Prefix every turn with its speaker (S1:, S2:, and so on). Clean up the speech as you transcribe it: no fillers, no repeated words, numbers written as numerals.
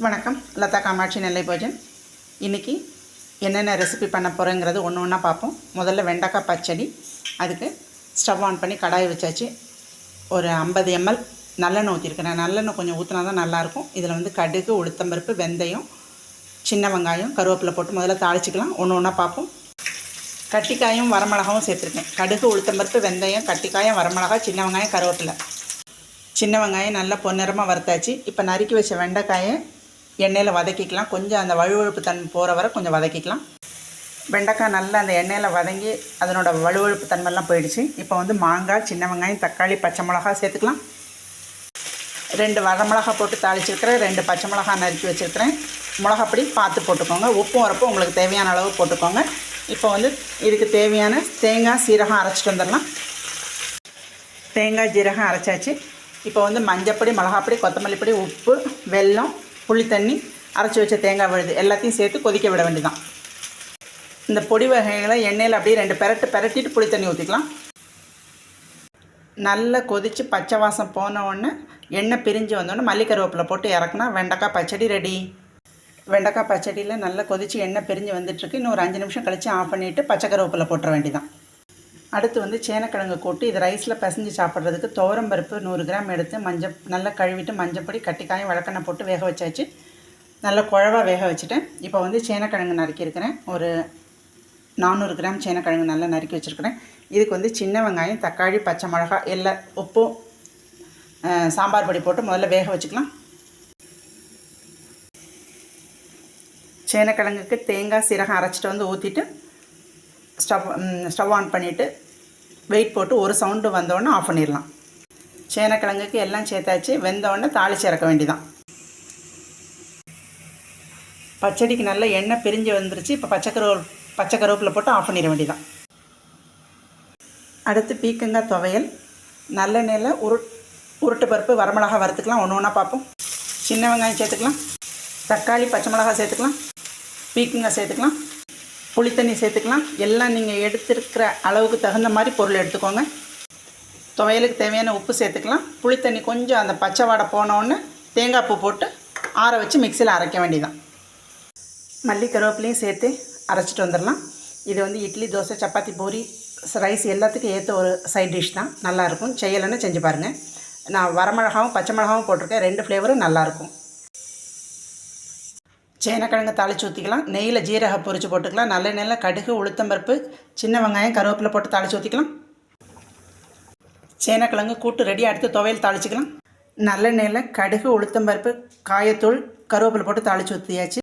S1: வணக்கம், லதா காமாட்சி நெல்லை போஜன். இன்றைக்கி என்னென்ன ரெசிபி பண்ண போகிறேங்கிறது ஒன்று ஒன்றா பார்ப்போம். முதல்ல வெண்டைக்காய் பச்சடி. அதுக்கு ஸ்டவ் ஆன் பண்ணி கடாயை வச்சாச்சு. ஒரு 50 ml நல்லெண்ணெய் ஊற்றிருக்கிறேன். நல்லெண்ணெய் கொஞ்சம் ஊற்றினா தான் நல்லாயிருக்கும். இதில் வந்து கடுகு, உளுத்தம்பருப்பு, வெந்தயம், சின்ன வெங்காயம், கருவேப்பிலை போட்டு முதல்ல தாளிச்சிக்கலாம். ஒன்று ஒன்றா பார்ப்போம். கட்டிக்காயும் வரமிளகாவும் சேர்த்துருக்கேன். கடுகு, உளுத்தம்பருப்பு, வெந்தயம், கட்டிக்காயம், வரமிளகாய், சின்ன வெங்காயம், கருவேப்பிலை. சின்ன வெங்காயம் நல்லா பொன்னிறமாக வறுத்தாச்சு. இப்போ நறுக்கி வச்ச வெண்டைக்காயை எண்ணெயில் வதக்கிக்கலாம். கொஞ்சம் அந்த வழுவழுப்பு தன்மை போகிற வரை கொஞ்சம் வதக்கிக்கலாம். வெண்டைக்காய் நல்லா அந்த எண்ணெயில் வதங்கி அதனோட வழுவழுப்பு தன்மைலாம் போயிடுச்சு. இப்போ வந்து மாங்காய், சின்ன வெங்காயம், தக்காளி, பச்சை மிளகா சேர்த்துக்கலாம். 2 வரமிளகா போட்டு தாளிச்சிருக்கிறேன். 2 பச்சை மிளகா நறுக்கி வச்சுருக்கிறேன். மிளகாப்பொடி பார்த்து போட்டுக்கோங்க. உப்பும் வரப்பும் உங்களுக்கு தேவையான அளவு போட்டுக்கோங்க. இப்போ வந்து இதுக்கு தேவையான தேங்காய், சீரகம் அரைச்சிட்டு வந்துடலாம். தேங்காய், ஜீரகம் அரைச்சாச்சு. இப்போ வந்து மஞ்சப்பொடி, மிளகாப்பொடி, கொத்தமல்லி பொடி, உப்பு, வெல்லம், புளி தண்ணி, அரைச்சி வச்ச தேங்காய் விழுது எல்லாத்தையும் சேர்த்து கொதிக்க விட வேண்டியதான். இந்த பொடி வகைகளை எண்ணெயில் அப்படியே 2 பெரட்டிட்டு புளி தண்ணி ஊற்றிக்கலாம். நல்லா கொதித்து பச்சை வாசம் போன உடனே எண்ணெய் பிரிஞ்சு வந்தோடனே மல்லிக்கருவேப்பிலை போட்டு இறக்குனா வெண்டைக்காய் பச்சடி ரெடி. வெண்டைக்காய் பச்சடியில் நல்லா கொதித்து எண்ணெய் பிரிஞ்சு வந்துட்டுருக்கு. இன்னும் ஒரு 5 நிமிஷம் கழித்து ஆஃப் பண்ணிவிட்டு பச்சை கருவேப்பிலை போட்டுற வேண்டியதான். அடுத்து வந்து சேனக்கிழங்கு கூட்டு இது ரைஸில் பிசைஞ்சு சாப்பிட்றதுக்கு துவரம்பருப்பு 100 கிராம் எடுத்து நல்லா கழுவிட்டு மஞ்சப்பொடி, கட்டிக்காயும், விளக்கெண்ணெய் போட்டு வேக வச்சாச்சு. நல்லா குழவாக வேக வச்சுட்டேன். இப்போ வந்து சேனக்கிழங்கு நறுக்கியிருக்கிறேன். ஒரு 400 கிராம் சேனக்கிழங்கு நல்லா நறுக்கி வச்சுருக்கிறேன். இதுக்கு வந்து சின்ன வெங்காயம், தக்காளி, பச்சை மிளகா, எல்லாம் உப்பும் சாம்பார் பொடி போட்டு முதல்ல வேக வச்சுக்கலாம். சேனக்கிழங்குக்கு தேங்காய், சீரகம் அரைச்சிட்டு வந்து ஊற்றிட்டு ஸ்டவ் ஆன் பண்ணிவிட்டு வெயிட் போட்டு ஒரு சவுண்டு வந்தோடனே ஆஃப் பண்ணிடலாம். சேனக்கிழங்குக்கு எல்லாம் சேர்த்தாச்சு. வெந்தோடனே தாளிச்சு இறக்க வேண்டியதான். பச்சடிக்கு நல்ல எண்ணெய் பிரிஞ்சு வந்துருச்சு. இப்போ பச்சை கருவேப்பிலை போட்டு ஆஃப் பண்ணிட வேண்டியதான். அடுத்து பீக்கங்காய் துவையல். நல்லெண்ணெயில் உருட்டு பருப்பு, வரமிளகா வறுத்துக்கலாம். ஒன்று ஒன்றா பார்ப்போம். சின்ன வெங்காயம் சேர்த்துக்கலாம். தக்காளி, பச்சை மிளகா சேர்த்துக்கலாம். பீக்கங்காய் சேர்த்துக்கலாம். புளித்தண்ணி சேர்த்துக்கலாம். எல்லாம் நீங்கள் எடுத்துருக்கிற அளவுக்கு தகுந்த மாதிரி பொருள் எடுத்துக்கோங்க. துவையலுக்கு தேவையான உப்பு சேர்த்துக்கலாம். புளித்தண்ணி கொஞ்சம் அந்த பச்சை வாடை போனோடனே தேங்காய் பூ போட்டு ஆற வச்சு மிக்சியில் அரைக்க வேண்டியதான். மல்லி, கருவேப்பிலையும் சேர்த்து அரைச்சிட்டு வந்துடலாம். இது வந்து இட்லி, தோசை, சப்பாத்தி, பூரி, ரைஸ் எல்லாத்துக்கும் ஏற்ற ஒரு சைட் டிஷ் தான். நல்லாயிருக்கும். செய்யலைன்னு செஞ்சு பாருங்கள். நான் வரமிளகாவும் பச்சை மிளகாவும் போட்டிருக்கேன். 2 ஃப்ளேவரும் நல்லாயிருக்கும். சேனக்கிழங்கு தாளித்து ஊற்றிக்கலாம். நெய்யில் ஜீரகம் பொரித்து போட்டுக்கலாம். நல்லெண்ணெயில் கடுகு, உளுத்தம்பருப்பு, சின்ன வெங்காயம், கருவேப்பிலை போட்டு தாளித்து ஊற்றிக்கலாம். சேனக்கிழங்கு கூட்டு ரெடியாக எடுத்து துவையல் தாளிச்சிக்கலாம். நல்லெண்ணெயில் கடுகு, உளுத்தம்பருப்பு, காயத்தூள், கருவேப்பிலை போட்டு தாளித்து ஊற்றியாச்சு.